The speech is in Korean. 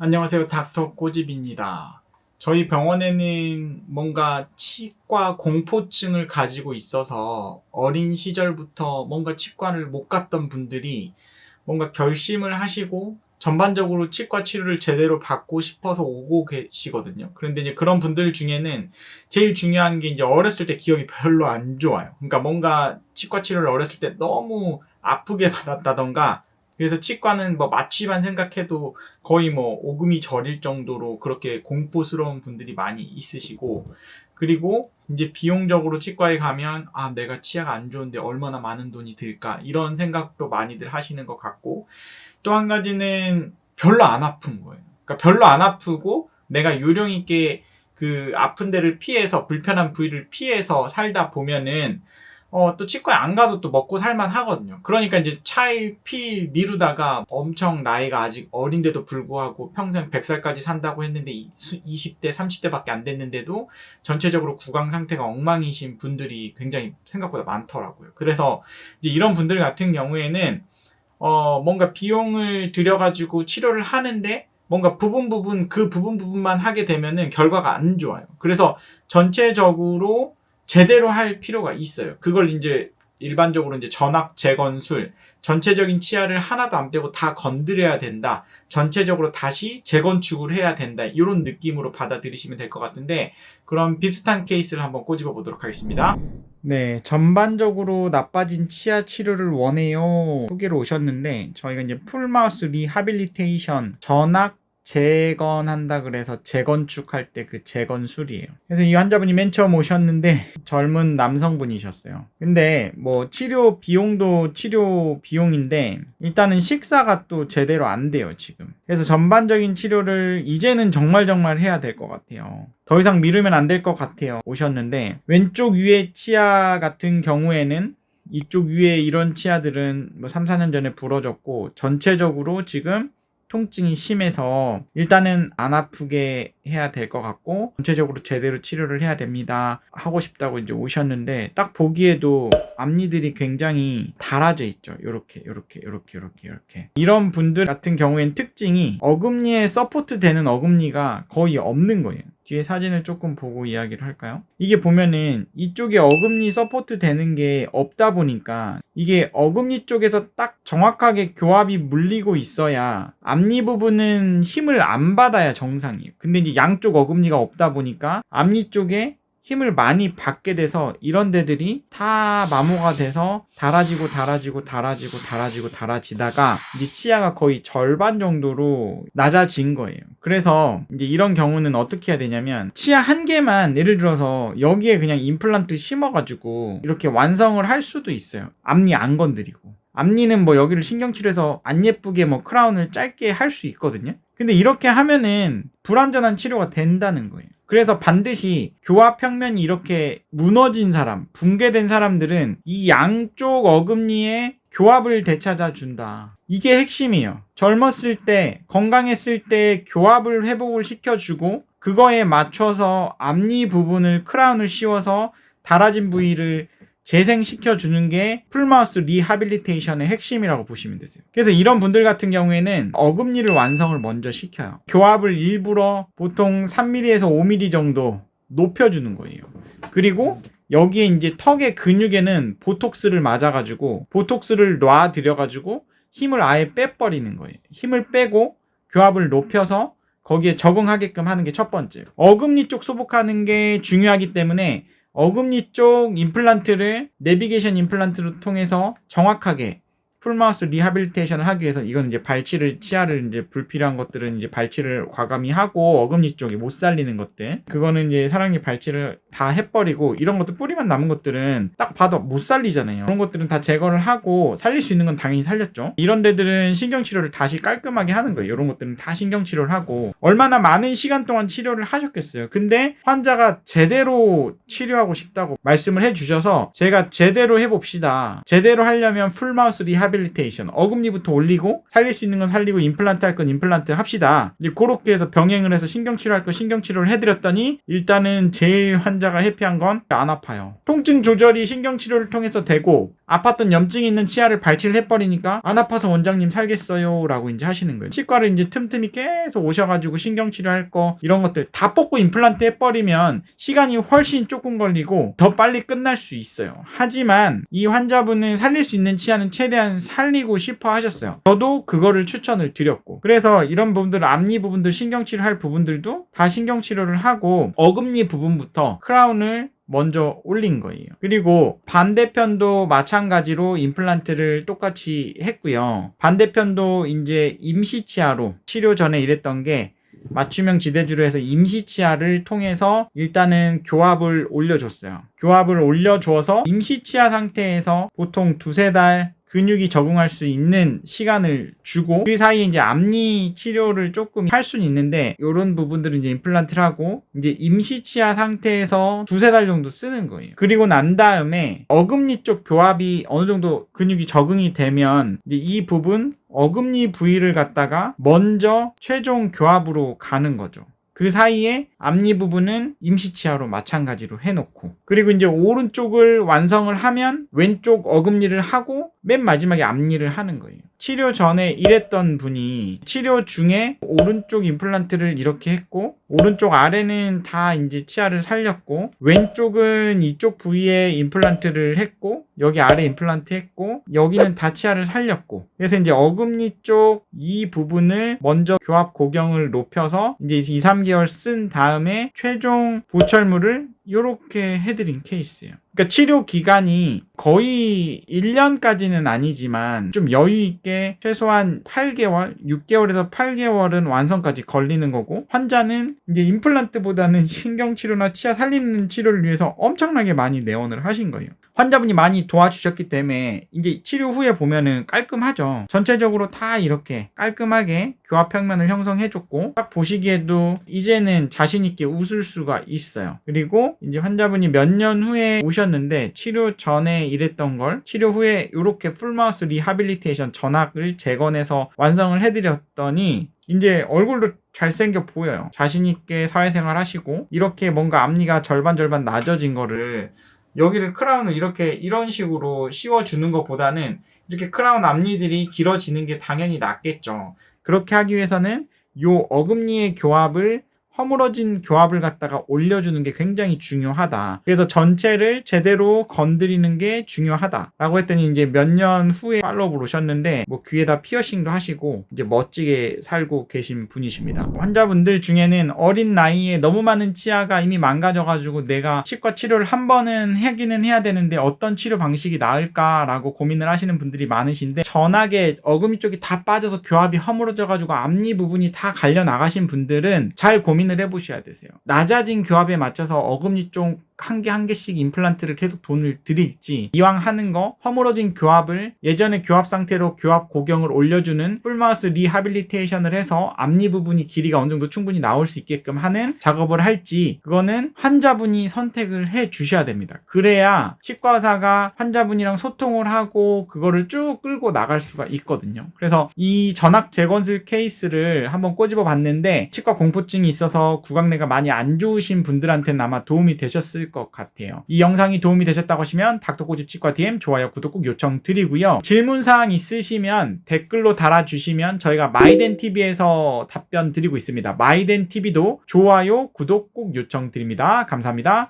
안녕하세요. 닥터 꼬집입니다. 저희 병원에는 뭔가 치과 공포증을 가지고 있어서 어린 시절부터 뭔가 치과를 못 갔던 분들이 뭔가 결심을 하시고 전반적으로 치과 치료를 제대로 받고 싶어서 오고 계시거든요. 그런데 이제 그런 분들 중에는 제일 중요한 게 이제 어렸을 때 기억이 별로 안 좋아요. 그러니까 뭔가 치과 치료를 어렸을 때 너무 아프게 받았다던가, 그래서 치과는 뭐 마취만 생각해도 거의 뭐 오금이 저릴 정도로 그렇게 공포스러운 분들이 많이 있으시고, 그리고 이제 비용적으로 치과에 가면 내가 치아가 안 좋은데 얼마나 많은 돈이 들까 이런 생각도 많이들 하시는 것 같고, 또 한 가지는 별로 안 아픈 거예요. 그러니까 별로 안 아프고 내가 요령 있게 그 아픈 데를 피해서, 불편한 부위를 피해서 살다 보면은 또 치과에 안 가도 또 먹고 살만 하거든요. 그러니까 이제 차일피일 미루다가 엄청 나이가 아직 어린데도 불구하고 평생 100살까지 산다고 했는데 20대, 30대밖에 안 됐는데도 전체적으로 구강 상태가 엉망이신 분들이 굉장히 생각보다 많더라고요. 그래서 이제 이런 분들 같은 경우에는 뭔가 비용을 들여가지고 치료를 하는데 뭔가 그 부분만 하게 되면은 결과가 안 좋아요. 그래서 전체적으로 제대로 할 필요가 있어요. 그걸 이제 일반적으로 이제 전악 재건술, 전체적인 치아를 하나도 안 빼고 다 건드려야 된다, 전체적으로 다시 재건축을 해야 된다, 이런 느낌으로 받아들이시면 될 것 같은데, 그럼 비슷한 케이스를 한번 꼬집어 보도록 하겠습니다. 네, 전반적으로 나빠진 치아 치료를 원해요 소개로 오셨는데, 저희가 이제 풀마우스 리하빌리테이션, 전악 재건한다 그래서 재건축할 때 그 재건술이에요. 그래서 이 환자분이 맨 처음 오셨는데 젊은 남성분이셨어요. 근데 뭐 치료 비용도 치료 비용인데 일단은 식사가 또 제대로 안 돼요 지금. 그래서 전반적인 치료를 이제는 정말 해야 될 것 같아요. 더 이상 미루면 안 될 것 같아요. 오셨는데 왼쪽 위에 치아 같은 경우에는, 이쪽 위에 이런 치아들은 뭐 3, 4년 전에 부러졌고 전체적으로 지금 통증이 심해서 일단은 안 아프게 해야 될 것 같고 전체적으로 제대로 치료를 해야 됩니다 하고 싶다고 이제 오셨는데, 딱 보기에도 앞니들이 굉장히 닳아져 있죠. 요렇게 이런 분들 같은 경우엔 특징이 어금니에 서포트 되는 어금니가 거의 없는 거예요. 뒤에 사진을 조금 보고 이야기를 할까요? 이게 보면은 이쪽에 어금니 서포트 되는 게 없다 보니까 이게 어금니 쪽에서 딱 정확하게 교합이 물리고 있어야 앞니 부분은 힘을 안 받아야 정상이에요. 근데 이제 양쪽 어금니가 없다 보니까 앞니 쪽에 힘을 많이 받게 돼서 이런 데들이 다 마모가 돼서 달아지다가 이제 치아가 거의 절반 정도로 낮아진 거예요. 그래서 이제 이런 경우는 어떻게 해야 되냐면, 치아 한 개만 예를 들어서 여기에 그냥 임플란트 심어가지고 이렇게 완성을 할 수도 있어요. 앞니 안 건드리고. 앞니는 뭐 여기를 신경치료해서 안 예쁘게 뭐 크라운을 짧게 할 수 있거든요. 근데 이렇게 하면은 불완전한 치료가 된다는 거예요. 그래서 반드시 교합 평면이 이렇게 무너진 사람, 붕괴된 사람들은 이 양쪽 어금니에 교합을 되찾아 준다. 이게 핵심이에요. 젊었을 때, 건강했을 때 교합을 회복을 시켜주고 그거에 맞춰서 앞니 부분을 크라운을 씌워서 달아진 부위를 재생시켜주는 게 풀마우스 리하빌리테이션의 핵심이라고 보시면 되세요. 그래서 이런 분들 같은 경우에는 어금니를 완성을 먼저 시켜요. 교합을 일부러 보통 3mm에서 5mm 정도 높여주는 거예요. 그리고 여기에 이제 턱의 근육에는 보톡스를 맞아가지고 보톡스를 놔드려가지고 힘을 아예 빼버리는 거예요. 힘을 빼고 교합을 높여서 거기에 적응하게끔 하는 게 첫 번째. 어금니 쪽 수복하는 게 중요하기 때문에 어금니 쪽 임플란트를 내비게이션 임플란트를 통해서 정확하게 풀마우스 리하빌리테이션을 하기 위해서, 이건 이제 치아를 이제 불필요한 것들은 이제 발치를 과감히 하고, 어금니 쪽에 못 살리는 것들, 그거는 이제 사랑니 발치를 다 해버리고, 이런 것들 뿌리만 남은 것들은 딱 봐도 못 살리잖아요. 그런 것들은 다 제거를 하고, 살릴 수 있는 건 당연히 살렸죠. 이런 데들은 신경치료를 다시 깔끔하게 하는 거예요. 이런 것들은 다 신경치료를 하고. 얼마나 많은 시간 동안 치료를 하셨겠어요. 근데 환자가 제대로 치료하고 싶다고 말씀을 해주셔서 제가 제대로 해봅시다. 제대로 하려면 풀마우스 리하빌리테이션, 어금니부터 올리고 살릴 수 있는 건 살리고 임플란트 할 건 임플란트 합시다. 이제 그렇게 해서 병행을 해서 신경치료 할 건 신경치료를 해드렸더니 일단은 제일 환자가 해피한 건 안 아파요. 통증 조절이 신경치료를 통해서 되고 아팠던 염증이 있는 치아를 발치를 해버리니까 안 아파서 원장님 살겠어요 라고 이제 하시는 거예요. 치과를 이제 틈틈이 계속 오셔가지고 신경치료할 거 이런 것들 다 뽑고 임플란트 해버리면 시간이 훨씬 조금 걸리고 더 빨리 끝날 수 있어요. 하지만 이 환자분은 살릴 수 있는 치아는 최대한 살리고 싶어 하셨어요. 저도 그거를 추천을 드렸고, 그래서 이런 부분들, 앞니 부분들 신경치료할 부분들도 다 신경치료를 하고 어금니 부분부터 크라운을 먼저 올린 거예요. 그리고 반대편도 마찬가지로 임플란트를 똑같이 했고요. 반대편도 이제 임시치아로 치료 전에 이랬던 게 맞춤형 지대주로 해서 임시치아를 통해서 일단은 교합을 올려줬어요. 교합을 올려줘서 임시치아 상태에서 보통 2-3달 근육이 적응할 수 있는 시간을 주고, 그 사이에 이제 앞니 치료를 조금 할 수는 있는데, 이런 부분들은 이제 임플란트를 하고 이제 임시치아 상태에서 2-3달 정도 쓰는 거예요. 그리고 난 다음에 어금니 쪽 교합이 어느 정도 근육이 적응이 되면 이제 이 부분 어금니 부위를 갖다가 먼저 최종 교합으로 가는 거죠. 그 사이에 앞니 부분은 임시치아로 마찬가지로 해놓고, 그리고 이제 오른쪽을 완성을 하면 왼쪽 어금니를 하고 맨 마지막에 앞니를 하는 거예요. 치료 전에 일했던 분이 치료 중에 오른쪽 임플란트를 이렇게 했고, 오른쪽 아래는 다 이제 치아를 살렸고, 왼쪽은 이쪽 부위에 임플란트를 했고, 여기 아래 임플란트 했고, 여기는 다 치아를 살렸고, 그래서 이제 어금니 쪽 이 부분을 먼저 교합 고경을 높여서 이제 2-3개월 쓴 다음에 최종 보철물을 이렇게 해드린 케이스예요. 그러니까 치료 기간이 거의 1년까지는 아니지만 좀 여유 있게 최소한 8개월, 6개월에서 8개월은 완성까지 걸리는 거고, 환자는 이제 임플란트보다는 신경치료나 치아 살리는 치료를 위해서 엄청나게 많이 내원을 하신 거예요. 환자분이 많이 도와주셨기 때문에 이제 치료 후에 보면은 깔끔하죠. 전체적으로 다 이렇게 깔끔하게 교합 평면을 형성해줬고, 딱 보시기에도 이제는 자신있게 웃을 수가 있어요. 그리고 이제 환자분이 몇 년 후에 오셨는데 치료 전에 일했던 걸 치료 후에 이렇게 풀마우스 리하빌리테이션 전악을 재건해서 완성을 해드렸더니 이제 얼굴도 잘생겨 보여요. 자신있게 사회생활 하시고, 이렇게 뭔가 앞니가 절반 낮아진 거를 여기를 크라운을 이렇게 이런 식으로 씌워주는 것보다는 이렇게 크라운 앞니들이 길어지는 게 당연히 낫겠죠. 그렇게 하기 위해서는 요 어금니의 교합을, 허물어진 교합을 갖다가 올려주는 게 굉장히 중요하다. 그래서 전체를 제대로 건드리는 게 중요하다라고 했더니 이제 몇 년 후에 팔로우를 오셨는데 뭐 귀에다 피어싱도 하시고 이제 멋지게 살고 계신 분이십니다. 환자분들 중에는 어린 나이에 너무 많은 치아가 이미 망가져가지고 내가 치과 치료를 한 번은 하기는 해야 되는데 어떤 치료 방식이 나을까라고 고민을 하시는 분들이 많으신데, 전악에 어금니 쪽이 다 빠져서 교합이 허물어져가지고 앞니 부분이 다 갈려 나가신 분들은 잘 고민을 해보셔야 되세요. 낮아진 교합에 맞춰서 어금니 쪽 한 개씩 임플란트를 계속 돈을 들일지, 이왕 하는 거 허물어진 교합을 예전의 교합 상태로 교합 고경을 올려주는 풀마우스 리하빌리테이션을 해서 앞니 부분이 길이가 어느 정도 충분히 나올 수 있게끔 하는 작업을 할지, 그거는 환자분이 선택을 해 주셔야 됩니다. 그래야 치과 의사가 환자분이랑 소통을 하고 그거를 쭉 끌고 나갈 수가 있거든요. 그래서 이 전악 재건술 케이스를 한번 꼬집어 봤는데, 치과 공포증이 있어서 구강내가 많이 안 좋으신 분들한테는 아마 도움이 되셨을 것 같아요. 이 영상이 도움이 되셨다고 하시면 닥터꼬집 치과 DM 좋아요, 구독 꼭 요청드리고요. 질문사항 있으시면 댓글로 달아주시면 저희가 마이덴TV에서 답변 드리고 있습니다. 마이덴TV도 좋아요, 구독 꼭 요청드립니다. 감사합니다.